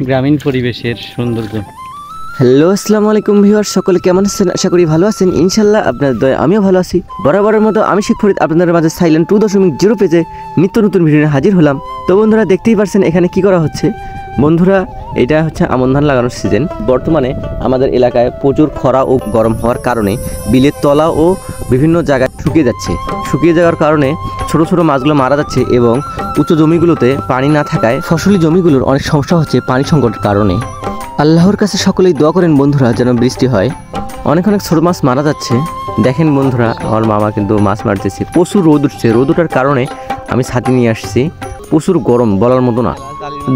গ্রামীণ পরিবেশের সৌন্দর্য। হ্যালো, আসসালামু আলাইকুম ভিউয়ার, সকলে কেমন আছেন? আশা করি ভালো আছেন। ইনশাল্লাহ আপনার দয়া আমিও ভালো আছি। বরাবরের মতো আমি শেখ ফরিদ আপনাদের মাঝে সাইলেন্ট 2.0 পেজে নিত্য নতুন ভিডিও নিয়ে হাজির হলাম। তো বন্ধুরা, দেখতেই পারছেন এখানে কি করা হচ্ছে। বন্ধুরা, এটা হচ্ছে আমন ধান লাগানোর সিজন। বর্তমানে আমাদের এলাকায় প্রচুর খরা ও গরম হওয়ার কারণে বিলের তলা ও বিভিন্ন জায়গায় শুকিয়ে যাচ্ছে। শুকিয়ে যাওয়ার কারণে ছোট ছোট মাছগুলো মারা যাচ্ছে এবং উঁচু জমিগুলোতে পানি না থাকায় ফসলি জমিগুলোর অনেক সমস্যা হচ্ছে পানি সংকটের কারণে। আল্লাহর কাছে সকলেই দোয়া করেন বন্ধুরা যেন বৃষ্টি হয়। অনেক ছোট মাছ মারা যাচ্ছে। দেখেন বন্ধুরা, আমার মামা কিন্তু মাছ মারতেছে। প্রচুর রোদ উঠছে। রোদ ওঠার কারণে আমি ছাতি নিয়ে আসছি। প্রচুর গরম, বলার মতো না।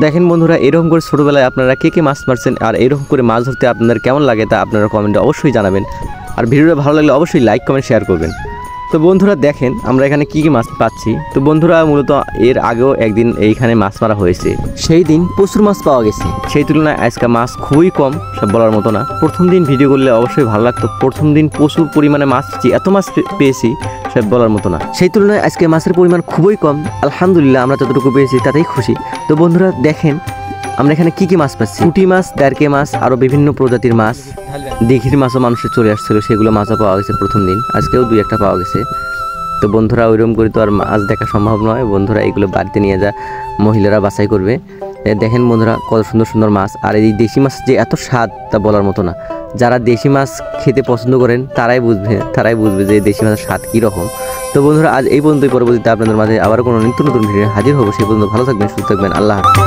দেখেন বন্ধুরা, এরকম করে ছোটোবেলায় আপনারা কে কে মাছ মারছেন আর এরকম করে মাছ ধরতে আপনাদের কেমন লাগে তা আপনারা কমেন্টে অবশ্যই জানাবেন। আর ভিডিওটা ভালো লাগলে অবশ্যই লাইক কমেন্ট শেয়ার করবেন। তো বন্ধুরা দেখেন আমরা এখানে কী কী মাছ পাচ্ছি। তো বন্ধুরা, মূলত এর আগেও একদিন এইখানে মাছ মারা হয়েছে। সেই দিন প্রচুর মাছ পাওয়া গেছে। সেই তুলনায় আজকে মাছ খুবই কম, সব বলার মতো না। প্রথম দিন ভিডিও করলে অবশ্যই ভালো লাগতো। প্রথম দিন প্রচুর পরিমাণে মাছ পেয়েছি, এত মাছ পেয়েছি সব বলার মতো না। সেই তুলনায় আজকে মাছের পরিমাণ খুবই কম। আলহামদুলিল্লাহ, আমরা যতটুকু পেয়েছি তাতেই খুশি। তো বন্ধুরা দেখেন আমরা এখানে কী কী মাছ পাচ্ছি। পুঁটি মাছ, দারকে মাছ, আরও বিভিন্ন প্রজাতির মাছ। দিঘির মাছও মানুষের চলে আসছিল, সেগুলো মাছও পাওয়া গেছে প্রথম দিন। আজকেও 2-1টা পাওয়া গেছে। তো বন্ধুরা, ওইরকম করে তো আর মাছ দেখা সম্ভব নয়। বন্ধুরা, এগুলো বাড়িতে নিয়ে যা মহিলারা বাছাই করবে। দেখেন বন্ধুরা, কত সুন্দর সুন্দর মাছ। আর এই দেশি মাছ যে এত স্বাদ তা বলার মতো না। যারা দেশি মাছ খেতে পছন্দ করেন তারাই বুঝবে যে দেশি মাছের স্বাদ কীরকম। তো বন্ধুরা, আজ এই পর্যন্তই। পরবর্তীতে আপনাদের মাঝে আবার কোনো নিত্য নতুন ভিডিও হাজির হবো। সেই পর্যন্ত ভালো থাকবেন, সুস্থ থাকবেন। আল্লাহ হাফেজ।